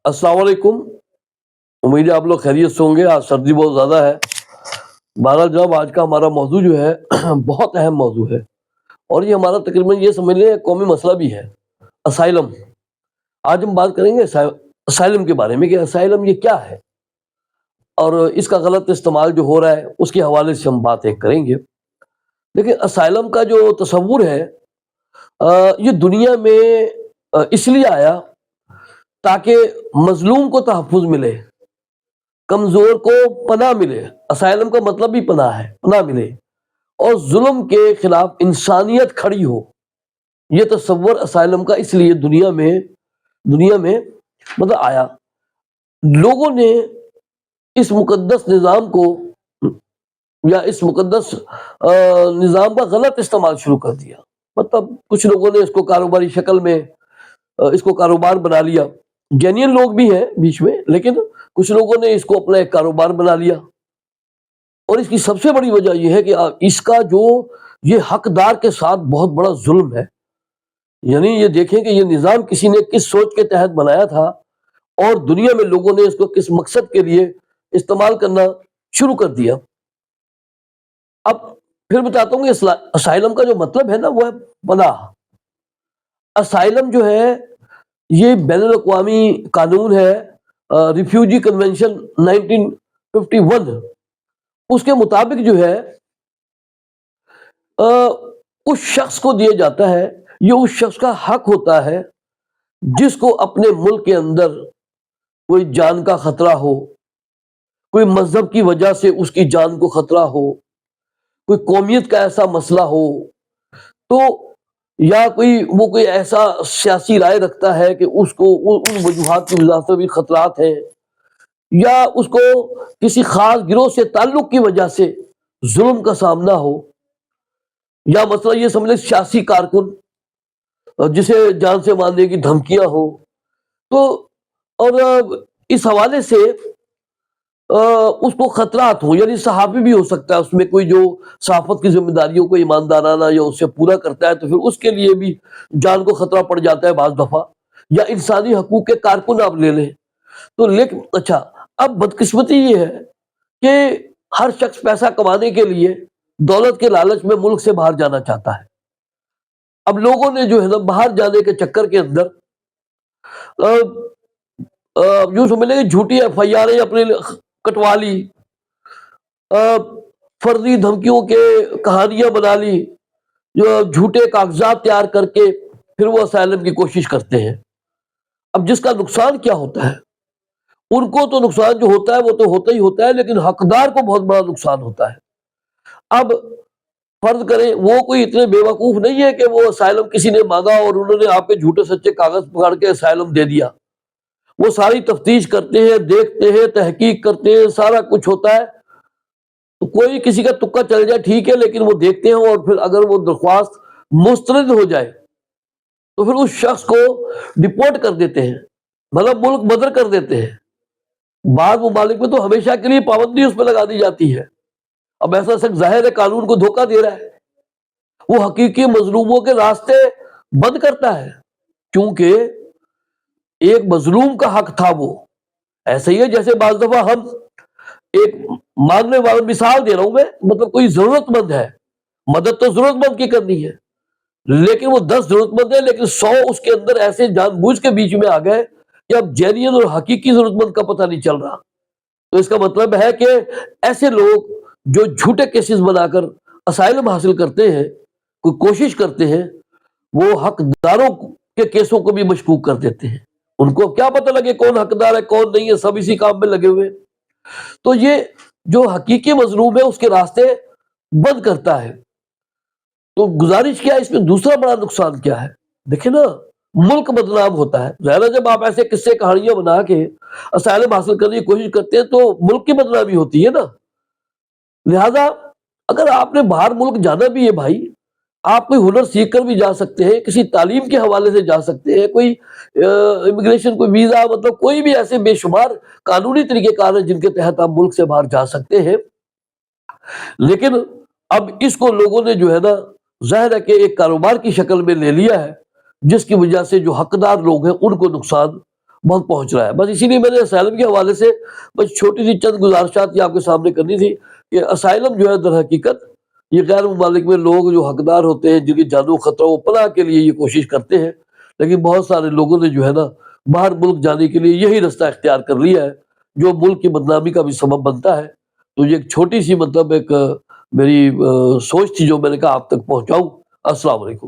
السلام علیکم. امید ہے آپ لوگ خیریت سے ہوں گے. آج سردی بہت زیادہ ہے. بہرحال جناب آج کا ہمارا موضوع جو ہے بہت اہم موضوع ہے اور یہ ہمارا تقریباً یہ سمجھ لیں قومی مسئلہ بھی ہے. اسائلم. آج ہم بات کریں گے اسائلم کے بارے میں کہ اسائلم یہ کیا ہے اور اس کا غلط استعمال جو ہو رہا ہے اس کے حوالے سے ہم بات ایک کریں گے. لیکن اسائلم کا جو تصور ہے یہ دنیا میں اس لیے آیا تاکہ مظلوم کو تحفظ ملے، کمزور کو پناہ ملے. اسائلم کا مطلب بھی پناہ ہے، پناہ ملے اور ظلم کے خلاف انسانیت کھڑی ہو. یہ تصور اسائلم کا اس لیے دنیا میں مطلب آیا. لوگوں نے اس مقدس نظام کو یا اس مقدس نظام کا غلط استعمال شروع کر دیا. مطلب کچھ لوگوں نے اس کو کاروباری شکل میں اس کو کاروبار بنا لیا. جینین لوگ بھی ہیں بیچ میں، لیکن کچھ لوگوں نے اس کو اپنا ایک کاروبار بنا لیا. اور اس کی سب سے بڑی وجہ یہ ہے کہ اس کا جو یہ حقدار کے ساتھ بہت بڑا ظلم ہے. یعنی یہ دیکھیں کہ یہ نظام کسی نے کس سوچ کے تحت بنایا تھا اور دنیا میں لوگوں نے اس کو کس مقصد کے لیے استعمال کرنا شروع کر دیا. اب پھر بتاتا ہوں کہ اسائلم کا جو مطلب ہے نا وہ ہے پناہ. اسائلم جو ہے یہ بین الاقوامی قانون ہے، ریفیوجی کنونشن 1951. اس کے مطابق جو ہے اس شخص کو دیا جاتا ہے، یہ اس شخص کا حق ہوتا ہے جس کو اپنے ملک کے اندر کوئی جان کا خطرہ ہو، کوئی مذہب کی وجہ سے اس کی جان کو خطرہ ہو، کوئی قومیت کا ایسا مسئلہ ہو، تو یا کوئی ایسا سیاسی رائے رکھتا ہے کہ اس کو ان وجوہات کی وجہ سے بھی خطرات ہیں، یا اس کو کسی خاص گروہ سے تعلق کی وجہ سے ظلم کا سامنا ہو، یا مثلا یہ سمجھ لیں سیاسی کارکن جسے جان سے مارنے کی دھمکیاں ہو. تو اور اس حوالے سے اس کو خطرات ہوں، یعنی صحافی بھی ہو سکتا ہے اس میں کوئی جو صحافت کی ذمہ داریوں کو ایماندارانہ یا اس سے پورا کرتا ہے، تو پھر اس کے لیے بھی جان کو خطرہ پڑ جاتا ہے بعض دفعہ. یا انسانی حقوق کے کارکن آپ لے لیں تو. لیکن اچھا، اب بدقسمتی یہ ہے کہ ہر شخص پیسہ کمانے کے لیے دولت کے لالچ میں ملک سے باہر جانا چاہتا ہے. اب لوگوں نے جو ہے نا باہر جانے کے چکر کے اندر یوں سمجھ لیں کہ جھوٹی FIR اپنے کٹوا لی، فرضی دھمکیوں کے کہانیاں بنا لی، جو جھوٹے کاغذات تیار کر کے پھر وہ اسائلم کی کوشش کرتے ہیں. اب جس کا نقصان کیا ہوتا ہے، ان کو تو نقصان جو ہوتا ہے وہ تو ہوتا ہی ہوتا ہے، لیکن حقدار کو بہت بڑا نقصان ہوتا ہے. اب فرض کریں وہ کوئی اتنے بے وقوف نہیں ہے کہ وہ اسائلم کسی نے مانگا اور انہوں نے آپ کے جھوٹے سچے کاغذ پکڑ کے اسائلم دے دیا. وہ ساری تفتیش کرتے ہیں، دیکھتے ہیں، تحقیق کرتے ہیں، سارا کچھ ہوتا ہے. تو کوئی کسی کا تکا چل جائے ٹھیک ہے، لیکن وہ دیکھتے ہیں اور پھر اگر وہ درخواست مسترد ہو جائے تو پھر اس شخص کو ڈپورٹ کر دیتے ہیں، مطلب ملک بدر کر دیتے ہیں. بعض ممالک میں تو ہمیشہ کے لیے پابندی اس پہ لگا دی جاتی ہے. اب ایسا شخص ظاہر ہے قانون کو دھوکہ دے رہا ہے، وہ حقیقی مظلوموں کے راستے بند کرتا ہے، کیونکہ ایک مظلوم کا حق تھا. وہ ایسے ہی ہے جیسے بعض دفعہ ہم ایک مانگنے والا، مثال دے رہا ہوں میں، مطلب کوئی ضرورت مند ہے، مدد تو ضرورت مند کی کرنی ہے، لیکن وہ 10 ضرورت مند ہے لیکن 100 اس کے اندر ایسے جان بوجھ کے بیچ میں آ گئے کہ اب جینین اور حقیقی ضرورت مند کا پتہ نہیں چل رہا. تو اس کا مطلب ہے کہ ایسے لوگ جو جھوٹے کیسز بنا کر اسائلم حاصل کرتے ہیں، کوئی کوشش کرتے ہیں، وہ حقداروں کے کیسوں کو بھی مشکوک کر دیتے ہیں. ان کو کیا پتہ لگے کون حقدار ہے کون نہیں ہے، سب اسی کام میں لگے ہوئے. تو یہ جو حقیقی مظلوم ہے اس کے راستے بند کرتا ہے. تو گزارش کیا اس میں دوسرا بڑا نقصان کیا ہے؟ دیکھیں نا، ملک بدنام ہوتا ہے. ظاہر ہے جب آپ ایسے قصے کہانیاں بنا کے اسائلم حاصل کرنے کی کوشش کرتے ہیں تو ملک کی بدنامی ہوتی ہے نا. لہذا اگر آپ نے باہر ملک جانا بھی ہے بھائی، آپ کوئی ہنر سیکھ کر بھی جا سکتے ہیں، کسی تعلیم کے حوالے سے جا سکتے ہیں، کوئی امیگریشن، کوئی ویزا، مطلب کوئی بھی ایسے بے شمار قانونی طریقہ کار ہیں جن کے تحت آپ ملک سے باہر جا سکتے ہیں. لیکن اب اس کو لوگوں نے جو ہے نا ظاہر ہے کہ ایک کاروبار کی شکل میں لے لیا ہے، جس کی وجہ سے جو حقدار لوگ ہیں ان کو نقصان بہت پہنچ رہا ہے۔ بس اسی لیے میں نے اسائلم کے حوالے سے بس چھوٹی سی چند گزارشات یہ آپ کے سامنے کرنی تھی کہ اسائلم جو ہے در حقیقت یہ غیر ممالک میں لوگ جو حقدار ہوتے ہیں، جن کی جان و خطرہ و پناہ کے لیے یہ کوشش کرتے ہیں، لیکن بہت سارے لوگوں نے جو ہے نا باہر ملک جانے کے لیے یہی رستہ اختیار کر لیا ہے، جو ملک کی بدنامی کا بھی سبب بنتا ہے۔ تو یہ ایک چھوٹی سی مطلب ایک میری سوچ تھی جو میں نے کہا آپ تک پہنچاؤں۔ السلام علیکم۔